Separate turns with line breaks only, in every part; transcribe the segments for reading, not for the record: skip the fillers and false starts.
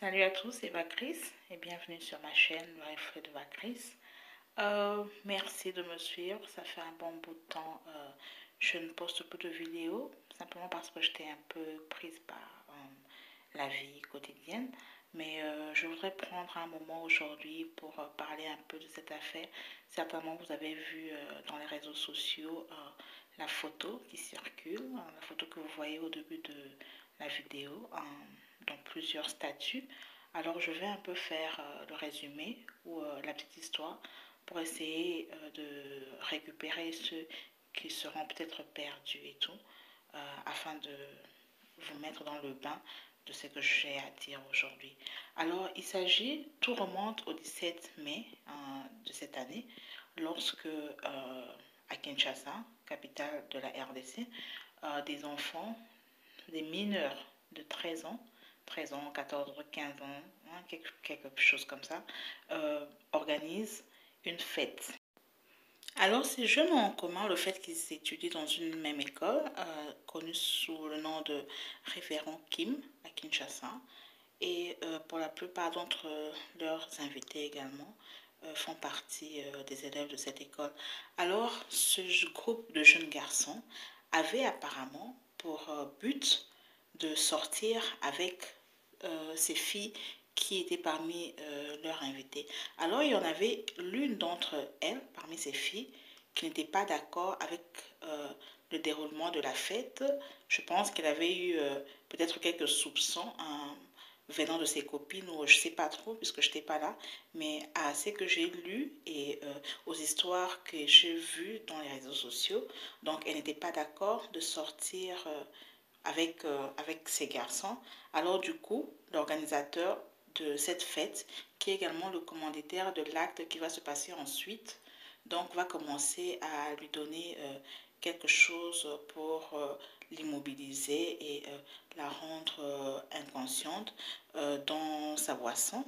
Salut à tous, c'est Vacris et bienvenue sur ma chaîne Le Reflet de Vacris. Merci de me suivre, ça fait un bon bout de temps. Je ne poste plus de vidéos simplement parce que j'étais un peu prise par la vie quotidienne. Mais je voudrais prendre un moment aujourd'hui pour parler un peu de cette affaire. Certainement, vous avez vu dans les réseaux sociaux la photo qui circule, la photo que vous voyez au début de la vidéo, dans plusieurs statuts. Alors, je vais un peu faire le résumé ou la petite histoire pour essayer de récupérer ceux qui seront peut-être perdus et tout, afin de vous mettre dans le bain de ce que j'ai à dire aujourd'hui. Alors, tout remonte au 17 mai de cette année, lorsque à Kinshasa, capitale de la RDC, des enfants, des mineurs de 13 ans, 14 ans, 15 ans, hein, quelque chose comme ça, organisent une fête. Alors, ces jeunes ont en commun le fait qu'ils étudient dans une même école, connue sous le nom de Révérend Kim à Kinshasa. Et pour la plupart d'entre leurs invités également font partie des élèves de cette école. Alors, ce groupe de jeunes garçons avait apparemment pour but de sortir avec ces filles qui étaient parmi leurs invités. Alors, il y en avait l'une d'entre elles, parmi ces filles, qui n'était pas d'accord avec le déroulement de la fête. Je pense qu'elle avait eu peut-être quelques soupçons venant de ses copines, ou je ne sais pas trop, puisque je n'étais pas là, mais à ce que j'ai lu et aux histoires que j'ai vues dans les réseaux sociaux, donc elle n'était pas d'accord de sortir avec ces garçons. Alors du coup, l'organisateur de cette fête, qui est également le commanditaire de l'acte qui va se passer ensuite, donc va commencer à lui donner quelque chose pour l'immobiliser et la rendre inconsciente dans sa boisson,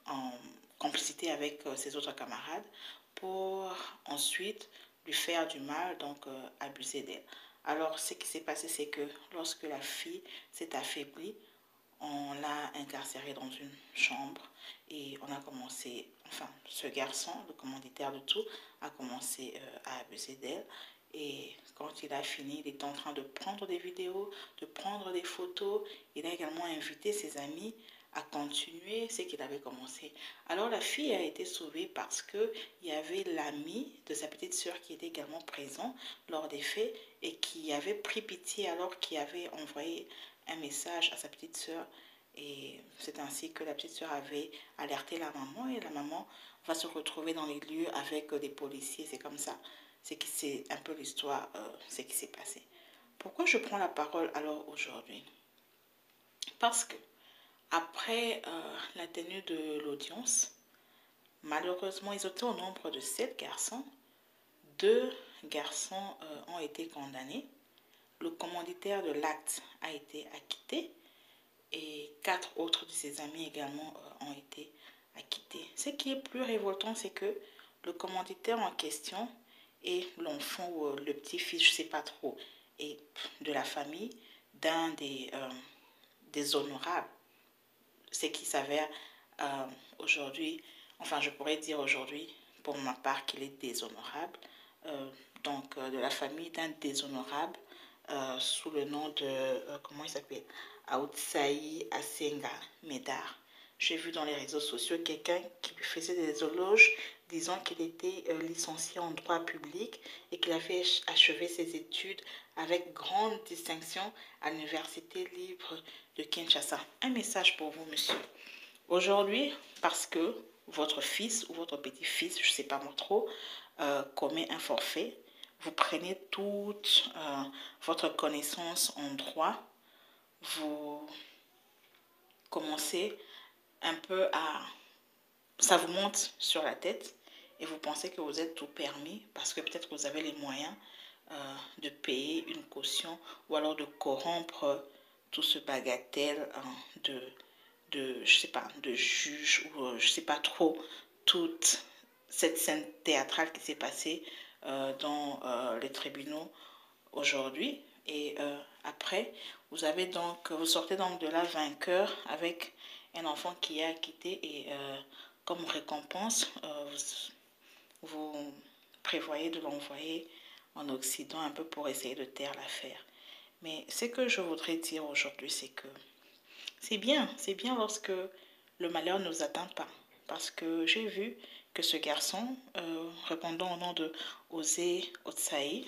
en complicité avec ses autres camarades, pour ensuite lui faire du mal, donc abuser d'elle. Alors, ce qui s'est passé, c'est que lorsque la fille s'est affaiblie, on l'a incarcérée dans une chambre et on a commencé, enfin, ce garçon, le commanditaire de tout, a commencé à abuser d'elle. Et quand il a fini, il était en train de prendre des vidéos, de prendre des photos. Il a également invité ses amis à continuer ce qu'il avait commencé. Alors la fille a été sauvée parce qu'il y avait l'ami de sa petite sœur qui était également présent lors des faits et qui avait pris pitié, alors qu'il avait envoyé un message à sa petite sœur. Et c'est ainsi que la petite sœur avait alerté la maman et la maman va se retrouver dans les lieux avec des policiers. C'est comme ça. C'est un peu l'histoire, ce qui s'est passé. Pourquoi je prends la parole alors aujourd'hui? Parce que après la tenue de l'audience, malheureusement, ils étaient au nombre de 7 garçons. 2 garçons ont été condamnés. Le commanditaire de l'acte a été acquitté et 4 autres de ses amis également ont été acquittés. Ce qui est plus révoltant, c'est que le commanditaire en question est l'enfant ou le petit-fils, je ne sais pas trop, et de la famille d'un des honorables. Ce qui s'avère aujourd'hui, enfin je pourrais dire aujourd'hui pour ma part qu'il est déshonorable, donc de la famille d'un déshonorable sous le nom de, comment il s'appelle, Aoutsaï Asenga Medar. J'ai vu dans les réseaux sociaux quelqu'un qui lui faisait des éloges disant qu'il était licencié en droit public et qu'il avait achevé ses études avec grande distinction à l'Université libre de Kinshasa. Un message pour vous, monsieur. Aujourd'hui, parce que votre fils ou votre petit-fils, je ne sais pas moi trop, commet un forfait, vous prenez toute votre connaissance en droit, vous commencez un peu à... ça vous monte sur la tête et vous pensez que vous êtes tout permis parce que peut-être vous avez les moyens de payer une caution ou alors de corrompre tout ce bagatelle je sais pas, de juge ou je sais pas trop toute cette scène théâtrale qui s'est passée dans les tribunaux aujourd'hui. Et après, Vous sortez donc de là vainqueur avec un enfant qui est acquitté et comme récompense, vous prévoyez de l'envoyer en Occident un peu pour essayer de taire l'affaire. Mais ce que je voudrais dire aujourd'hui, c'est que c'est bien lorsque le malheur ne nous atteint pas. Parce que j'ai vu que ce garçon, répondant au nom de Osé Otsaï,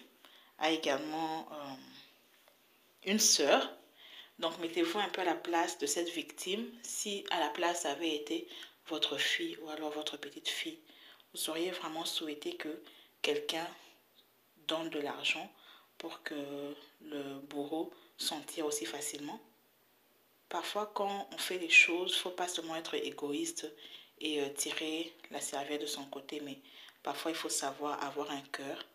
a également une sœur. Donc mettez-vous un peu à la place de cette victime. Si à la place avait été votre fille ou alors votre petite fille, vous auriez vraiment souhaité que quelqu'un donne de l'argent pour que le bourreau s'en tire aussi facilement. Parfois, quand on fait les choses, il ne faut pas seulement être égoïste et tirer la serviette de son côté, mais parfois, il faut savoir avoir un cœur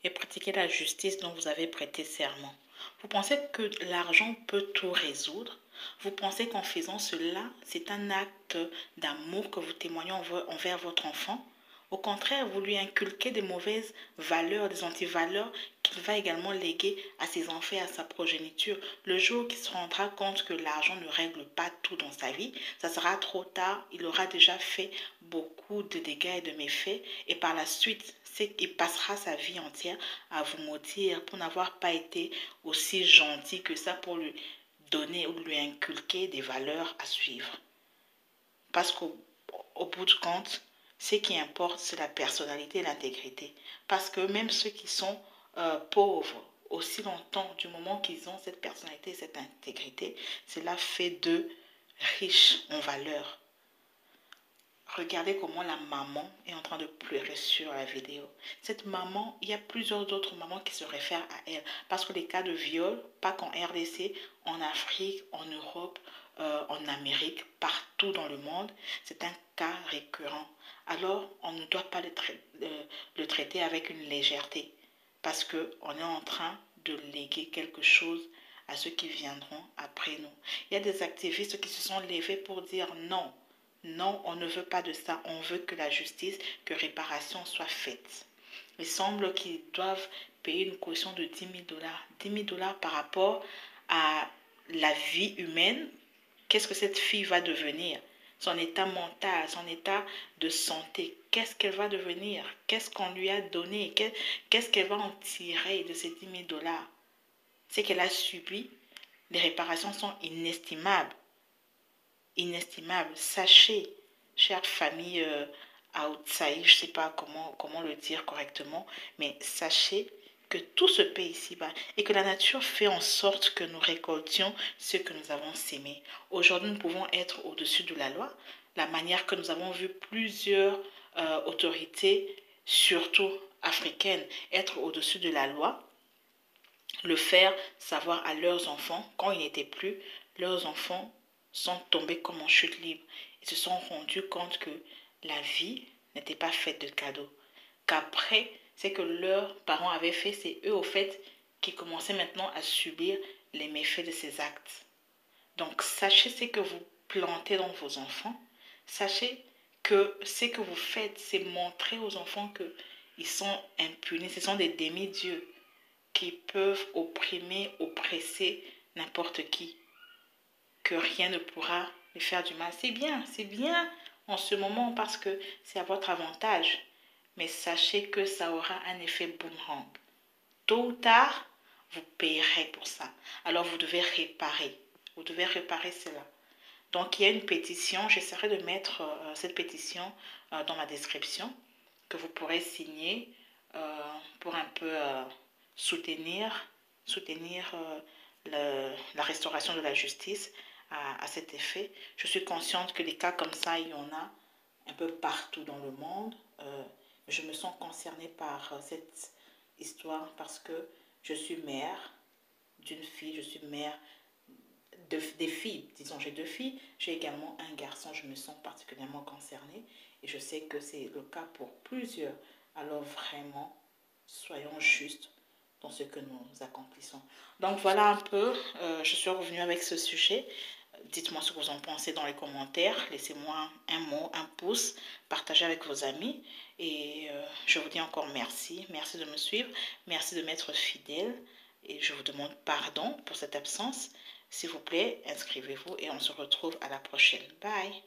et pratiquer la justice dont vous avez prêté serment. Vous pensez que l'argent peut tout résoudre? Vous pensez qu'en faisant cela, c'est un acte d'amour que vous témoignez envers votre enfant? Au contraire, vous lui inculquez des mauvaises valeurs, des antivaleurs qu'il va également léguer à ses enfants et à sa progéniture. Le jour qu'il se rendra compte que l'argent ne règle pas tout dans sa vie, ça sera trop tard. Il aura déjà fait beaucoup de dégâts et de méfaits. Et par la suite, il passera sa vie entière à vous maudire pour n'avoir pas été aussi gentil que ça pour lui donner ou lui inculquer des valeurs à suivre. Parce qu'au bout du compte, ce qui importe, c'est la personnalité et l'intégrité. Parce que même ceux qui sont pauvres, aussi longtemps, du moment qu'ils ont cette personnalité et cette intégrité, cela fait d'eux riches en valeurs. Regardez comment la maman est en train de pleurer sur la vidéo. Cette maman, il y a plusieurs autres mamans qui se réfèrent à elle. Parce que les cas de viol, pas qu'en RDC, en Afrique, en Europe, en Amérique, partout dans le monde, c'est un cas récurrent. Alors, on ne doit pas le traiter avec une légèreté. Parce qu'on est en train de léguer quelque chose à ceux qui viendront après nous. Il y a des activistes qui se sont levés pour dire non. Non, on ne veut pas de ça. On veut que la justice, que réparation soit faite. Il semble qu'ils doivent payer une caution de 10 000 dollars. 10 000 dollars par rapport à la vie humaine. Qu'est-ce que cette fille va devenir? Son état mental, son état de santé. Qu'est-ce qu'elle va devenir? Qu'est-ce qu'on lui a donné? Qu'est-ce qu'elle va en tirer de ces 10 000 dollars? Ce qu'elle a subi, les réparations sont inestimables. Inestimable. Sachez, chère famille Aoutsaï, je ne sais pas comment le dire correctement, mais sachez que tout se paie ici-bas et que la nature fait en sorte que nous récoltions ce que nous avons sémé. Aujourd'hui, nous pouvons être au-dessus de la loi, la manière que nous avons vu plusieurs autorités, surtout africaines, être au-dessus de la loi, le faire savoir à leurs enfants quand ils n'étaient plus, leurs enfants sont tombés comme en chute libre. Ils se sont rendus compte que la vie n'était pas faite de cadeaux. Qu'après, c'est que leurs parents avaient fait, c'est eux au fait qui commençaient maintenant à subir les méfaits de ces actes. Donc sachez ce que vous plantez dans vos enfants. Sachez que ce que vous faites, c'est montrer aux enfants qu'ils sont impunis. Ce sont des demi-dieux qui peuvent opprimer, oppresser n'importe qui. Que rien ne pourra lui faire du mal. C'est bien en ce moment parce que c'est à votre avantage. Mais sachez que ça aura un effet boomerang. Tôt ou tard, vous payerez pour ça. Alors vous devez réparer. Vous devez réparer cela. Donc il y a une pétition. J'essaierai de mettre cette pétition dans ma description que vous pourrez signer pour un peu soutenir la restauration de la justice à cet effet. Je suis consciente que des cas comme ça, il y en a un peu partout dans le monde. Je me sens concernée par cette histoire parce que je suis mère d'une fille, je suis mère des filles. Disons, j'ai 2 filles, j'ai également un garçon, je me sens particulièrement concernée et je sais que c'est le cas pour plusieurs. Alors vraiment, soyons justes dans ce que nous accomplissons. Donc voilà un peu, je suis revenue avec ce sujet. Dites-moi ce que vous en pensez dans les commentaires. Laissez-moi un mot, un pouce, partagez avec vos amis. Et je vous dis encore merci. Merci de me suivre. Merci de m'être fidèle. et je vous demande pardon pour cette absence. S'il vous plaît, inscrivez-vous et on se retrouve à la prochaine. Bye!